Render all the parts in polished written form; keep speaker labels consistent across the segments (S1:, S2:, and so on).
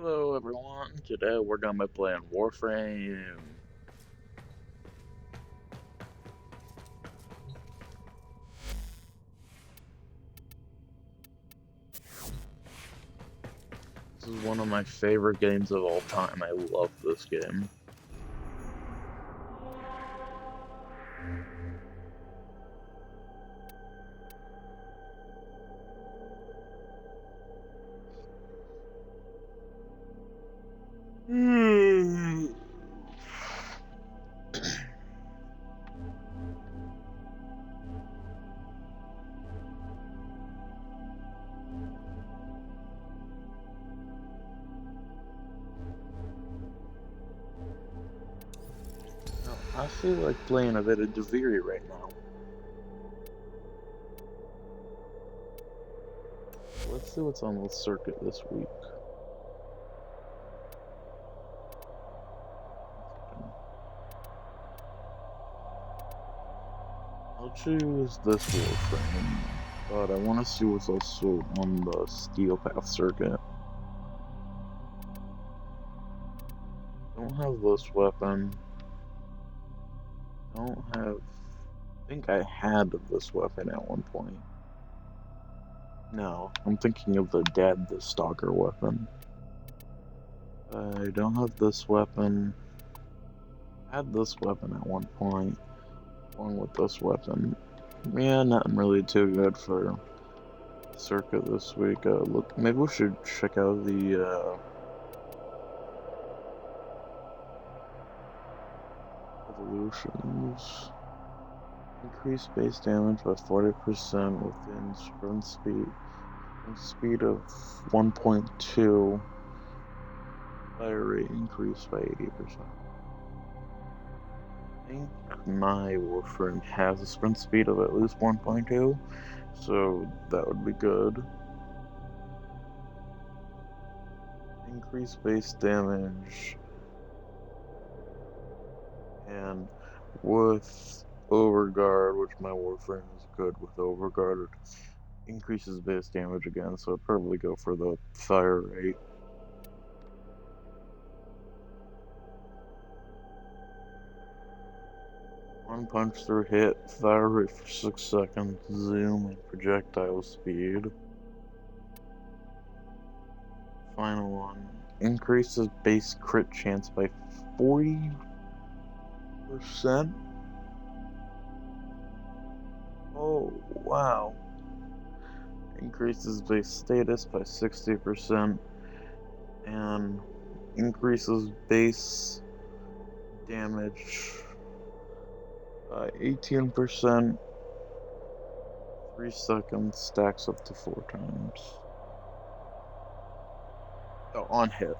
S1: Hello everyone, today we're gonna be playing Warframe. This is one of my favorite games of all time. I love this game. I feel like playing a bit of Deviri right now. Let's see what's on the circuit this week. I'll choose this Warframe, but I want to see what's also on the Steel Path circuit. Don't have this weapon. Don't have... I think I had this weapon at one point. No, I'm thinking of the Stalker weapon. I don't have this weapon. I had this weapon at one point, along with this weapon. Yeah, nothing really too good for circuit this week. Look, maybe we should check out the evolutions. Increase base damage by 40% within sprint speed. Speed of 1.2. Fire rate increased by 80%. I think my Warframe has a sprint speed of at least 1.2, so that would be good. Increase base damage, and with Overguard, which my Warframe is good with Overguard, increases base damage again, so I'd probably go for the fire rate. One punch through hit, fire rate for 6 seconds, zoom, and projectile speed. Final one. Increases base crit chance by 40%. Oh, wow. Increases base status by 60%. And increases base damage by 18%. 3 seconds, stacks up to 4 times. Oh, on hit.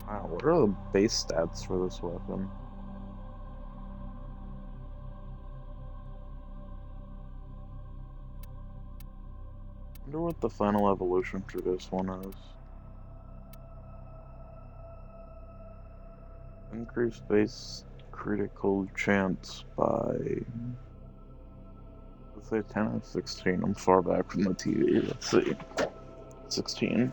S1: Wow, what are the base stats for this weapon? I wonder what the final evolution for this one is. Increase base critical chance by, let's say 10 out of 16. I'm far back from the TV. Let's see. 16.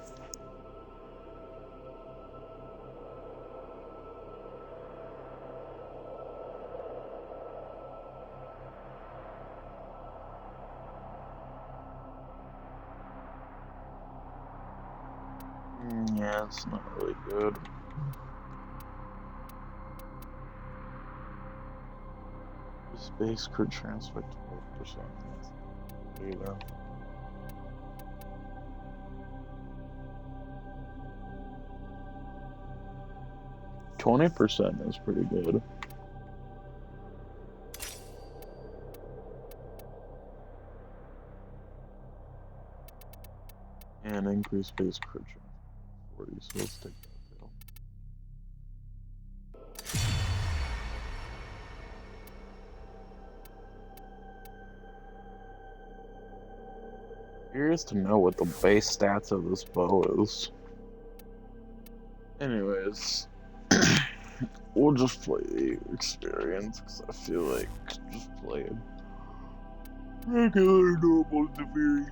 S1: Yeah, it's not really good. Base crit transfer to 12%. Either. %20 is pretty good. And increase base crit chance 40, so let's take that deal. Curious to know what the base stats of this bow is. Anyways, we'll just play the experience because I feel like just play it. Regular normal debris.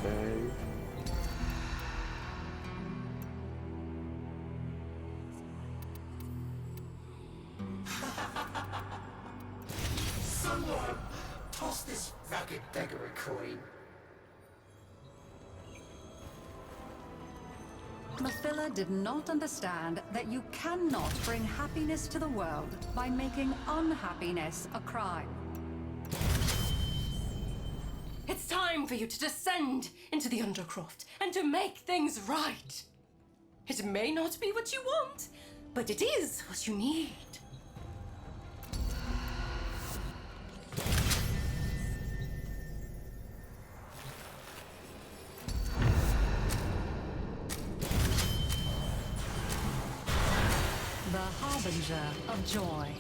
S1: Bay.
S2: Someone toss this ragged beggar a coin.
S3: Mathila did not understand that you cannot bring happiness to the world by making unhappiness a crime.
S4: It's time for you to descend into the Undercroft and to make things right. It may not be what you want, but it is what you need.
S3: The harbinger of joy.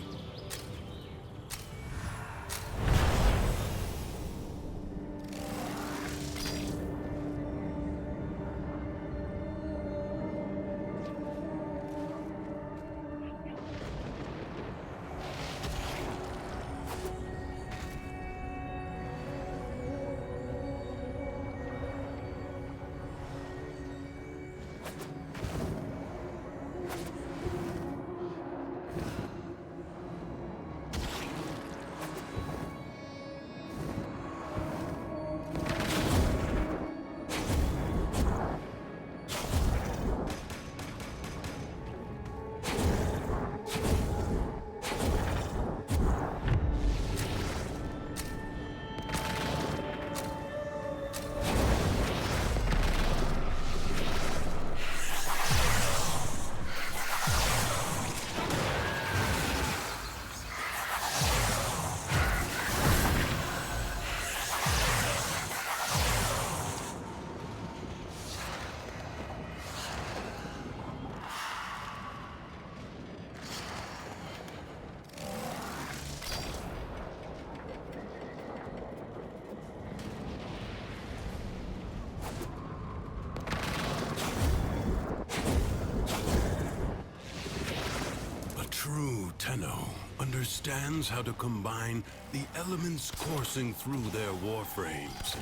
S5: True Tenno understands how to combine the elements coursing through their warframes.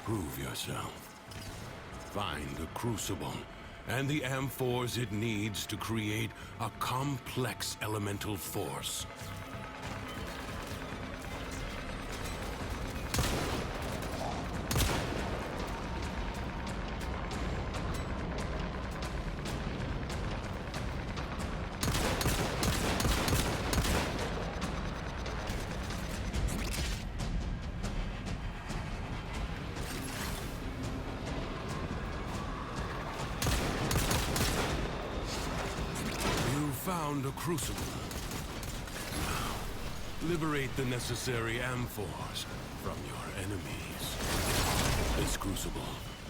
S5: Prove yourself. Find the crucible and the amphors it needs to create a complex elemental force. Found a crucible. Now, liberate the necessary amphors from your enemies. This crucible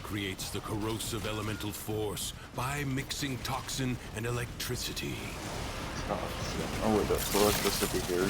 S5: creates the corrosive elemental force by mixing toxin and electricity.
S1: Oh wait, that's electricity here.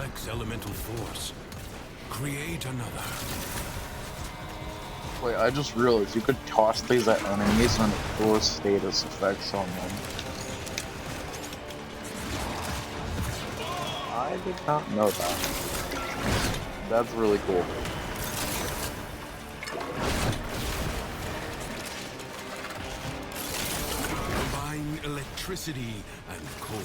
S5: lacks elemental force. Create another.
S1: Wait, I just realized you could toss these at enemies and force status effects on them. I did not know that. That's really cool.
S5: Combine electricity and cold.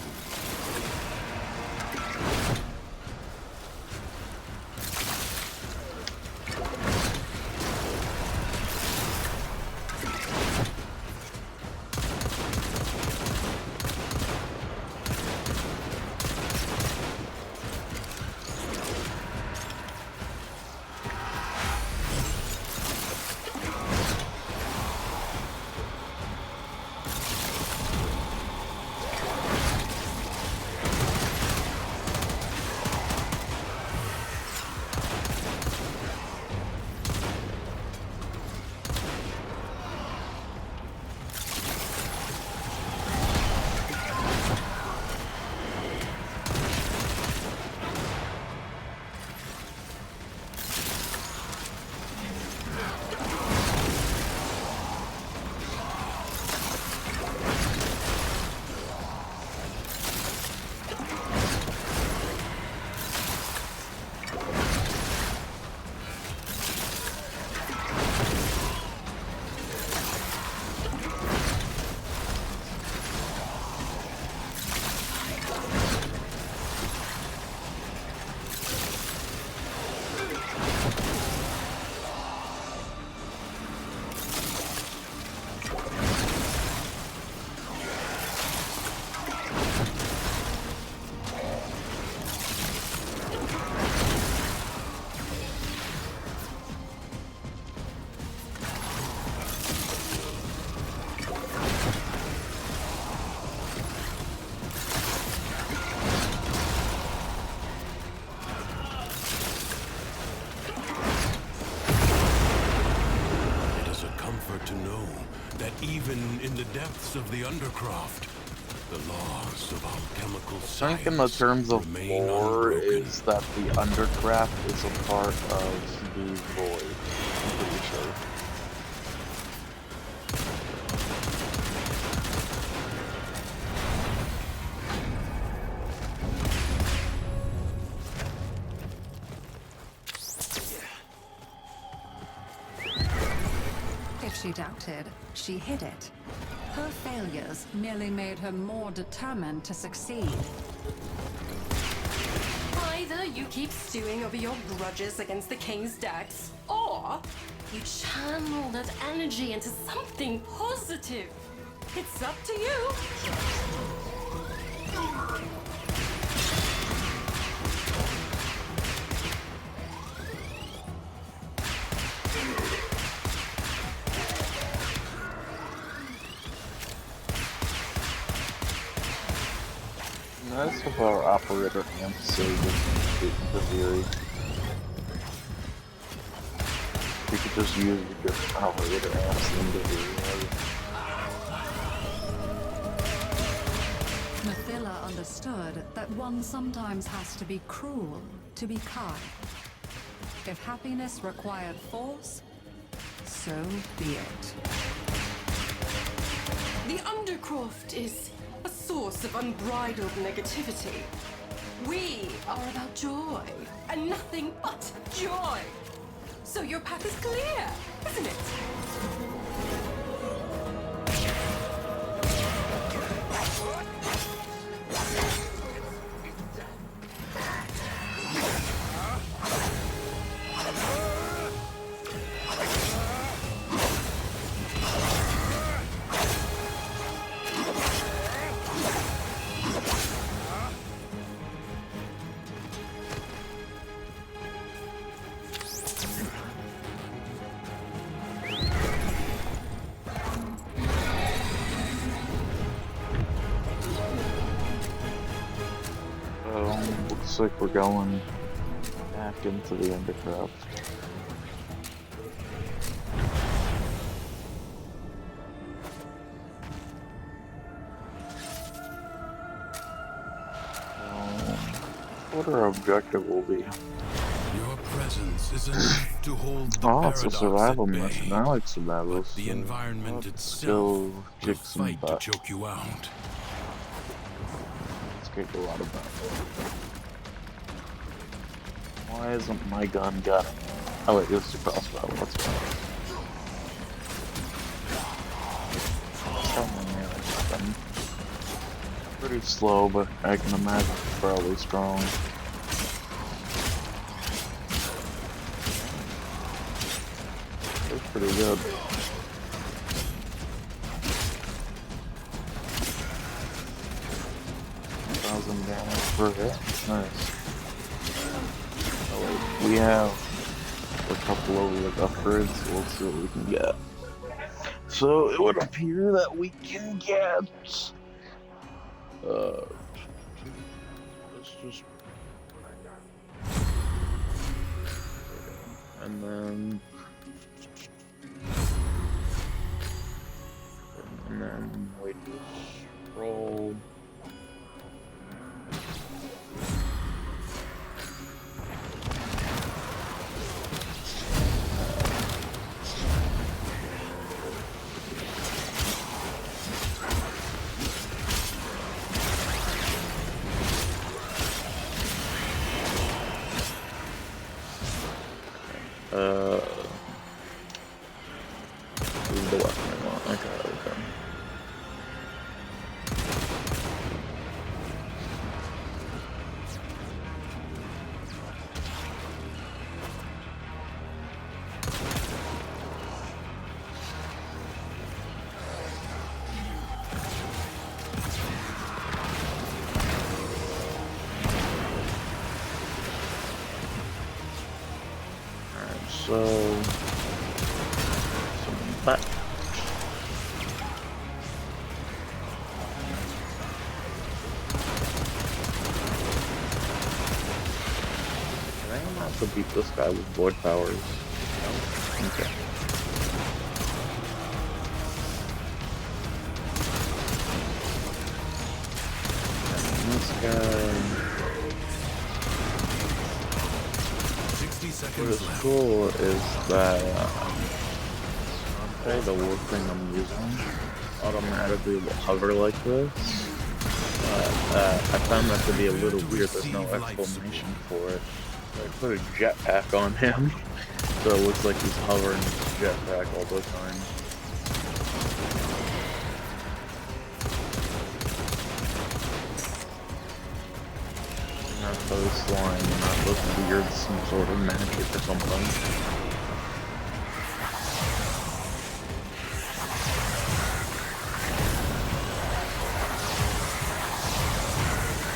S5: To know that even in the depths of the Undercroft, the laws of alchemical
S1: I think in the terms of
S5: remain
S1: lore
S5: unbroken.
S1: is that the Undercraft is a part of the Void. I'm pretty sure.
S3: If she doubted, she hid it. Her failures merely made her more determined to succeed.
S4: Either you keep stewing over your grudges against the King's decks, or you channel that energy into something positive. It's up to you.
S1: That's if our operator amp saved the theory. We could just use the different operator amps in the theory.
S3: Mathila understood that one sometimes has to be cruel to be kind. If happiness required force, so be it.
S4: The Undercroft is a source of unbridled negativity. We are about joy, and nothing but joy. So your path is clear, isn't it?
S1: Looks like we're going back into the Undercraft. what our objective will be.
S5: Your presence is enough to hold the
S1: Oh, it's a
S5: paradox
S1: survival
S5: at bay.
S1: mission. I like survival,
S5: But the
S1: so
S5: environment
S1: let's
S5: itself
S1: go
S5: will
S1: kick some
S5: fight to
S1: butt.
S5: choke you out.
S1: Let's kick a lot of butt. Why isn't my gun gunning? Oh wait, this is a crossbow. Let's go. Pretty slow, but I can imagine it's probably strong. It's pretty good. Damage per hit. Nice. Oh, wait. We have a couple of like upgrades, so let's see what we can get. So it would appear that we can get let's just and then we just roll. This is the weapon I want. Okay, okay. Alright, so back. I think I'm have to beat this guy with void powers. No? Okay. And this guy.
S5: 60
S1: What
S5: seconds
S1: is
S5: left.
S1: cool is that okay, the Warframe I'm using automatically will hover like this. I found that to be a little weird. There's no explanation for it. So I put a jetpack on him, so it looks like he's hovering his jetpack all the time. Not those slime, not those weird, some sort of magic or something.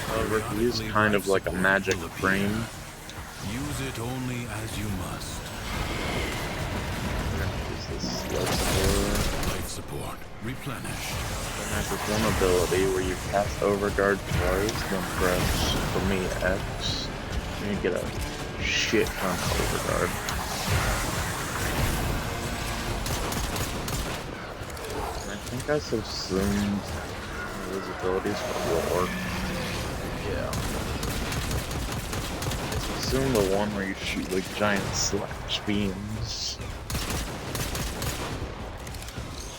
S1: However, he is kind of like a magic frame.
S5: Use it only as you must.
S1: We're gonna use this life
S5: Life support replenished.
S1: Then there's this one ability where you cast Overguard twice, then press, for me, X, and you get a shit ton of Overguard. And I think I subsumed those abilities for War. Yeah. Assume the one where you shoot like giant slash beams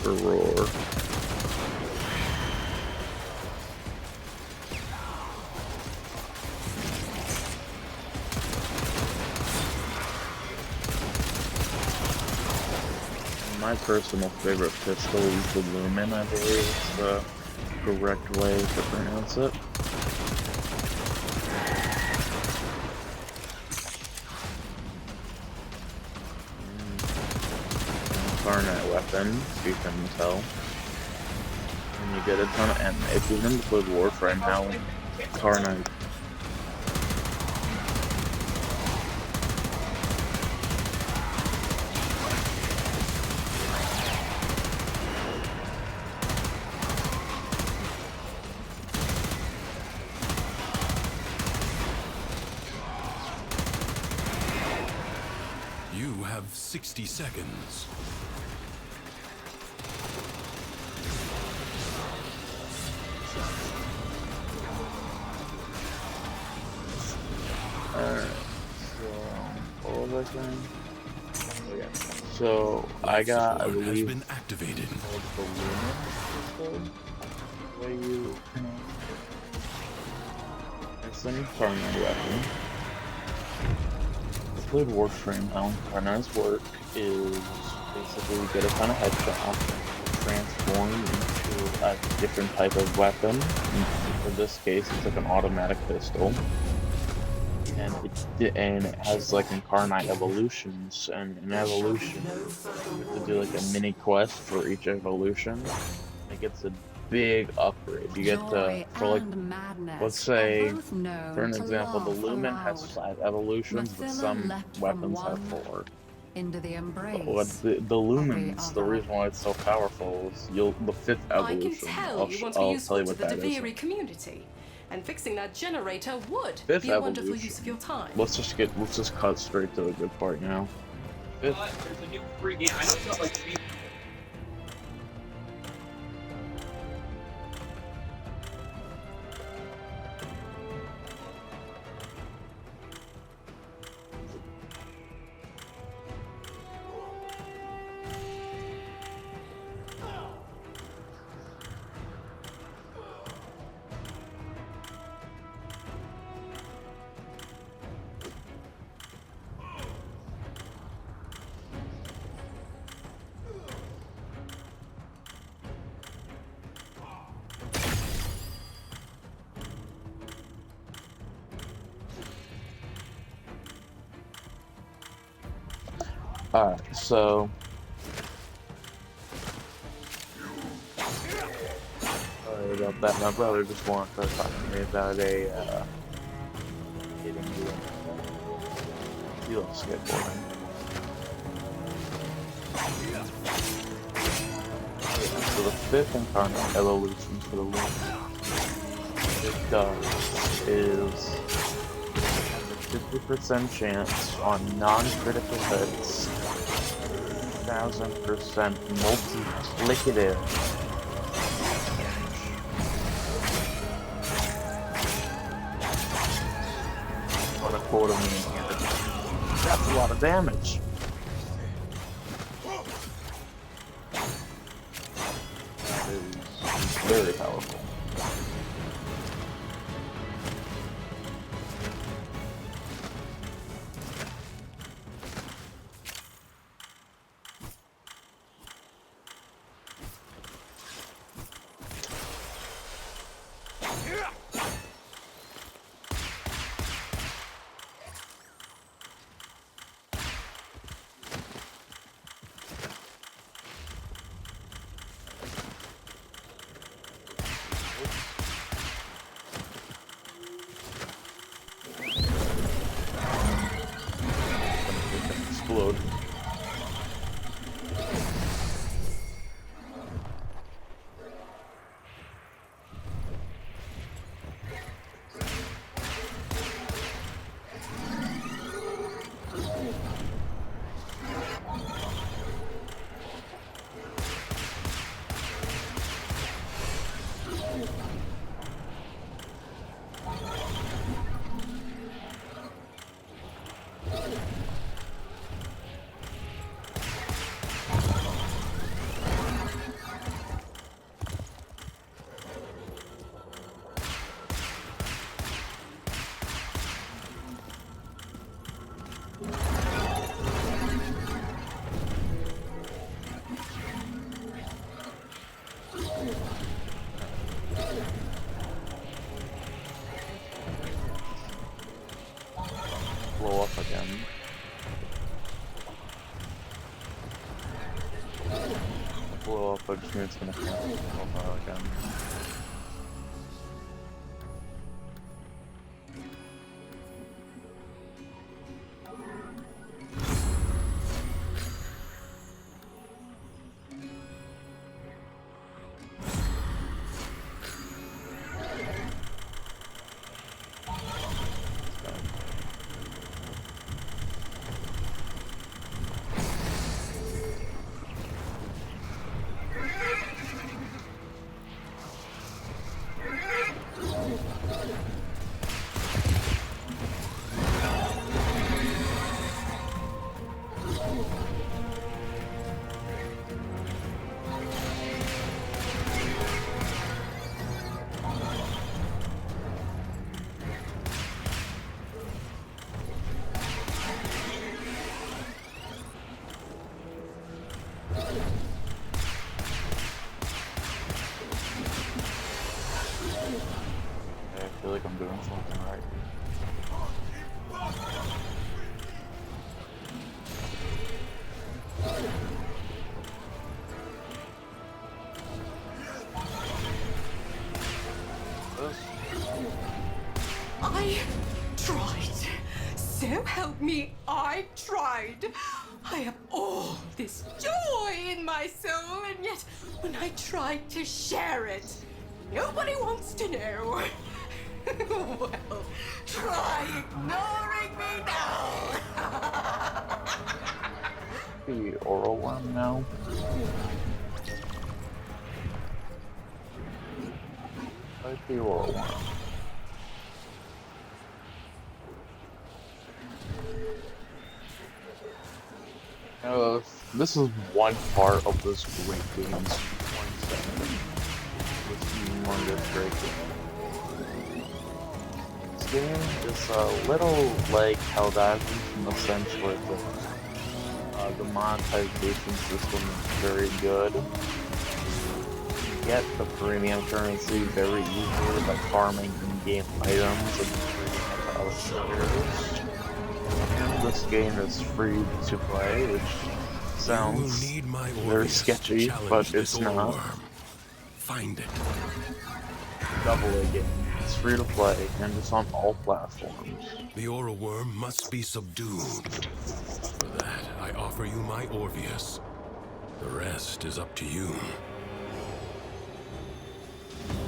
S1: for Roar. My personal favorite pistol is the Lumen, I believe is the correct way to pronounce it. Carnite weapon, if you can tell. And you get a ton of, and if you remember with Warframe, how Carnite
S5: You have 60 seconds.
S1: was I saying? Oh yeah. So I got, I
S5: Sword has
S1: believe,
S5: been activated.
S1: called the Lumen pistol. The way you pronounce it. It's a new primary weapon. I played Warframe. How Karna's work is basically you get a ton of headshots, transform into a different type of weapon. For this case, it's like an automatic pistol. And it has like incarnate evolutions, and in evolution, you have to do like a mini quest for each evolution. And it gets a big upgrade. You get
S3: Joy
S1: for like,
S3: and madness
S1: let's
S3: are
S1: say,
S3: both
S1: for
S3: known
S1: an
S3: to
S1: example, the
S3: laugh
S1: Lumen has
S3: aloud.
S1: 5 evolutions, but
S3: Mathila
S1: some
S3: leapt from
S1: weapons have
S3: one
S1: 4.
S3: into the
S1: But
S3: embrace
S1: the
S3: of the
S1: lumens, the
S3: other.
S1: reason why it's so powerful is the 5th
S4: I can
S1: evolution.
S4: tell you want to be
S1: I'll tell
S4: useful
S1: you
S4: to
S1: what
S4: the
S1: that is.
S4: Deviri community, and fixing that generator would
S1: 5th
S4: be a wonderful use of
S1: evolution.
S4: your time.
S1: Let's just cut straight to the good part now. Fifth.
S6: There's a new free game. I know it's not like free.
S1: Alright, so sorry about that. My brother just wanted to talk to me about getting doing he loves skateboarding. So the 5th incarnate evolution for the Lumen, it does is has a 50% chance on non-critical hits, 1000% multiplicative on a quarter million. That's a lot of damage. That is very powerful. Explode. Blow up again. Blow up, but just means it's gonna blow up again. feel like I'm doing something right.
S4: I tried. So help me, I tried. I have all this joy in my soul, and yet when I tried to share it, nobody wants to know. Well, try ignoring me now.
S1: The oral worm now. Like the oral worm. This is one part of this great game's 27. This humongous great game. This game is a little like Helldivers in the sense where the monetization system is very good. You get the premium currency very easily by farming in-game items and trading it to other players. And this game is free to play, which sounds very sketchy, but it's not.
S5: Find it.
S1: Double A game. It's free to play, and it's on all platforms.
S5: The oral worm must be subdued. For that, I offer you my Orpheus. The rest is up to you.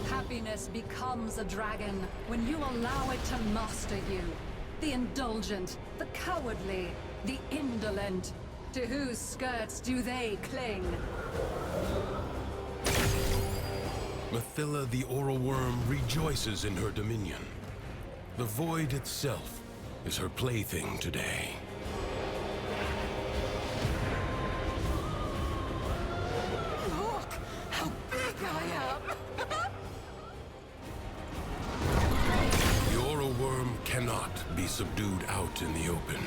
S3: Happiness becomes a dragon when you allow it to master you. The indulgent, the cowardly, the indolent. To whose skirts do they cling?
S5: Mathila the oral worm rejoices in her dominion. The void itself is her plaything today.
S4: Look how big I am.
S5: The oral worm cannot be subdued out in the open.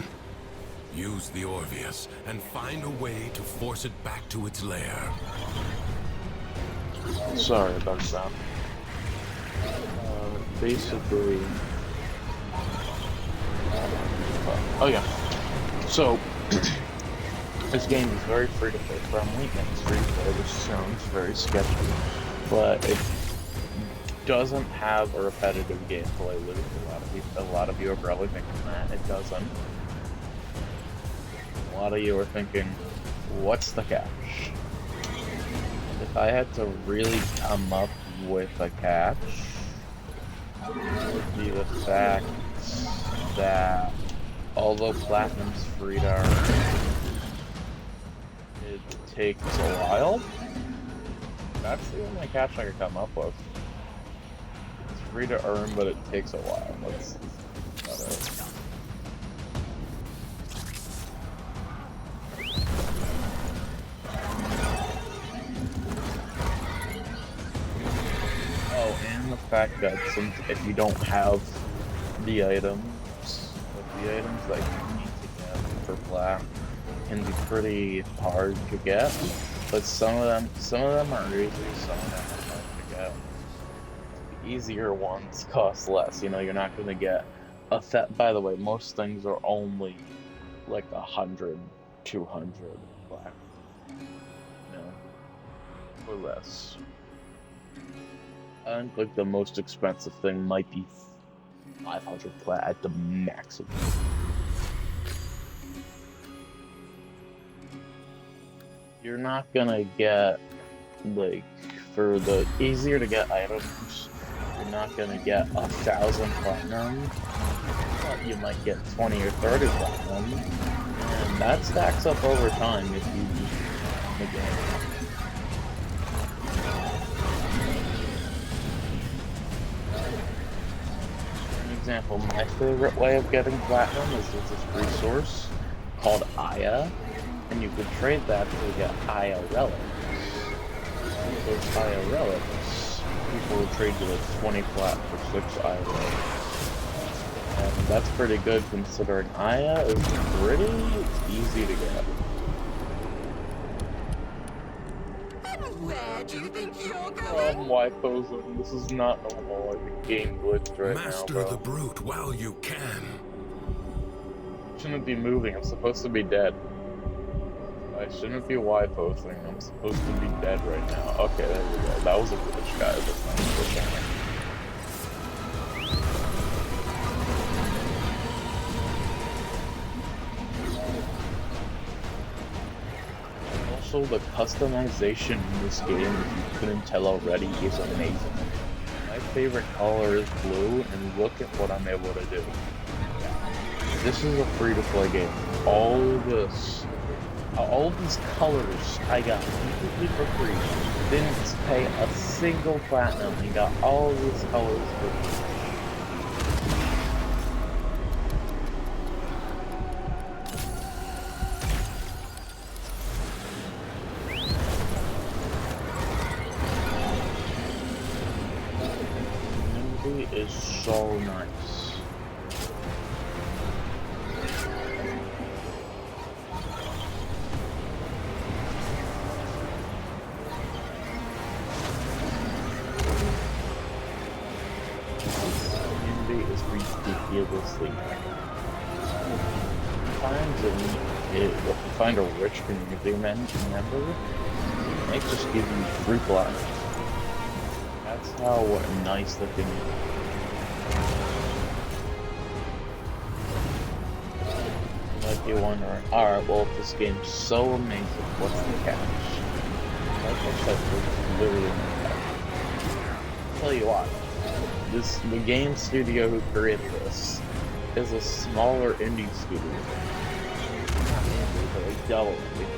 S5: Use the Orpheus and find a way to force it back to its lair.
S1: Sorry about that. Basically... oh yeah. So, this game is very free-to-play friendly, and it's free-to-play, which sounds very sketchy, but it doesn't have a repetitive gameplay loop. A lot of you are probably thinking that. It doesn't. A lot of you are thinking, what's the catch? If I had to really come up with a catch, it would be the fact that although Platinum's free to earn, it takes a while. That's the only catch I could come up with. It's free to earn, but it takes a while. That's about it. And the fact that if you don't have the items that you need to get for Black, can be pretty hard to get. But some of them are easy, some of them are hard to get. The easier ones cost less. You know, you're not going to get a set. By the way, most things are only like 100, 200 Black. You know, or less. I think like the most expensive thing might be 500 plat at the maximum. You're not gonna get, like, for the easier to get items, you're not gonna get 1,000 platinum, but you might get 20 or 30 platinum, and that stacks up over time if you beat the game. Example, my favorite way of getting platinum is with this resource called Aya, and you could trade that to get Aya relics. Those Aya relics, people will trade you like 20 plat for 6 Aya relics. And that's pretty good considering Aya is pretty easy to get.
S4: Where do you think you're
S1: Oh,
S4: going?
S1: I'm Y-posing. This is not normal. Like a game glitched right
S5: Master
S1: now,
S5: the
S1: bro.
S5: brute while you can.
S1: Shouldn't be moving. I'm supposed to be dead. I shouldn't be Y-posing. I'm supposed to be dead right now. Okay, there we go. That was a glitch, guys. That's not a glitch. Also, the customization in this game, if you couldn't tell already, is amazing. My favorite color is blue, and look at what I'm able to do. This is a free-to-play game. All these colors I got completely for free. Didn't pay a single platinum and got all these colors for free. Community is so nice. Is ridiculously sometimes if you find a rich community member, it might just give you free platinum. That's how nice the community is. You might be wondering, alright, well if this game's so amazing, what's the catch? Like I said, there's literally no catch. I'll tell you why. The game studio who created this is a smaller indie studio. Not indie, but like double indie.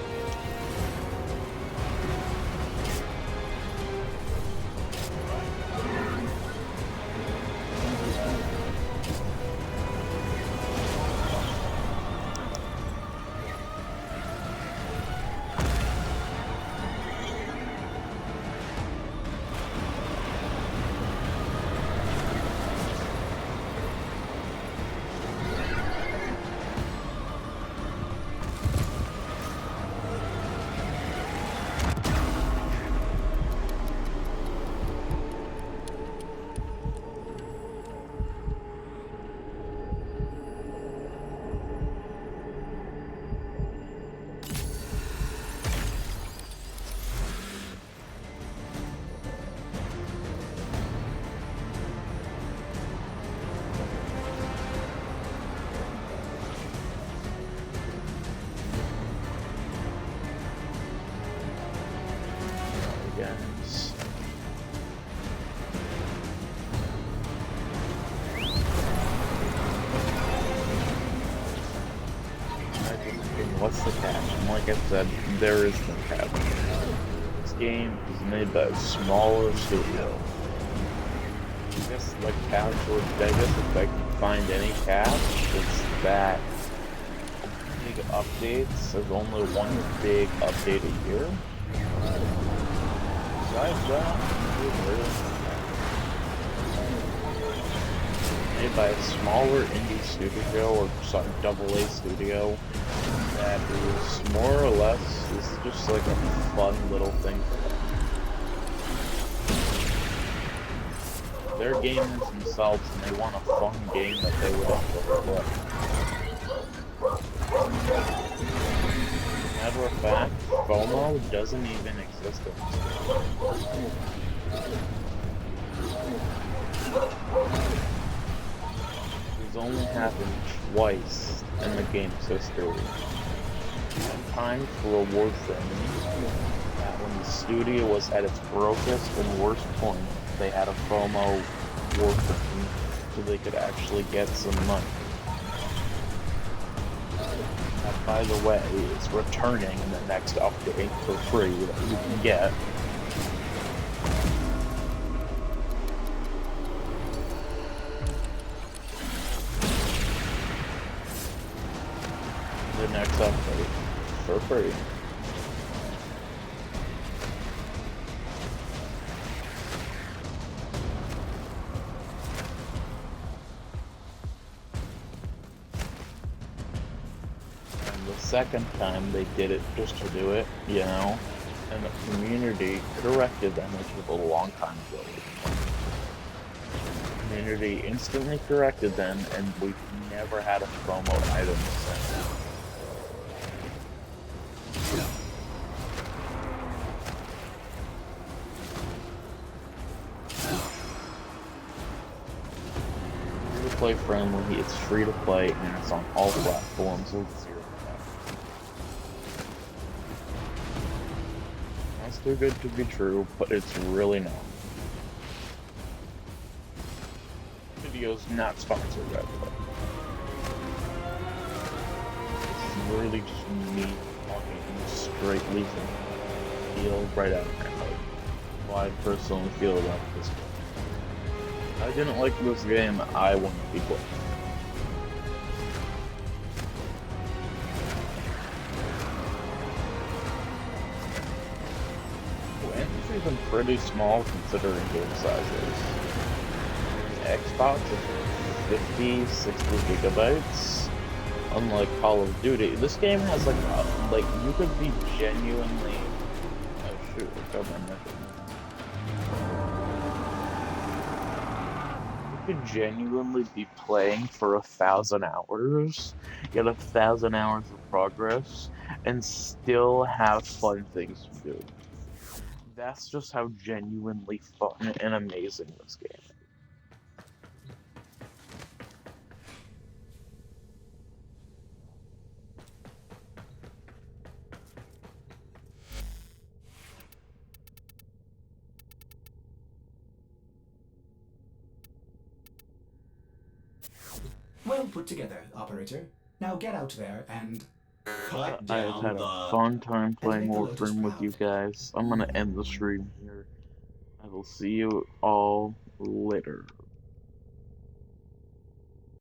S1: Guys. What's the catch? And like I said, there is no catch. This game is made by a smaller studio. I guess like catch would, I guess if I can find any catch, it's that big updates. There's only one big update a year. Besides that, made by a smaller indie studio, or sorry, AA studio, that is more or less, this is just like a fun little thing for them. They're gamers themselves and they want a fun game that they would enjoy. Matter of fact, FOMO doesn't even exist in this game. It's only happened twice in the game's history. One time for a Warframe, that when the studio was at its brokest and worst point, they had a FOMO Warframe so they could actually get some money. That, by the way, is returning in the next update for free that you can get. The next update for free. And the second time they did it just to do it, you know, And the community corrected them, which was a long time ago. The community instantly corrected them, and we've never had a promo item since. Free-to-play friendly, it's free to play, and it's on all platforms with 0 cost. That's too good to be true, but it's really not. Video's not sponsored, by the way. This is literally just me talking straight leaving feel right out of my heart. How I personally feel about this game. I didn't like this game, I wouldn't be playing. Entry's been pretty small considering game sizes. Xbox is 50, 60 gigabytes. Unlike Call of Duty, this game has like you could be genuinely. Oh shoot! I got my message. Could genuinely be playing for 1,000 hours, get 1,000 hours of progress, and still have fun things to do. That's just how genuinely fun and amazing this game is.
S2: Well put together, operator. Now get out there and cut
S1: I've
S2: down
S1: had a fun time playing Warframe with you guys. I'm gonna end the stream here. I will see you all later.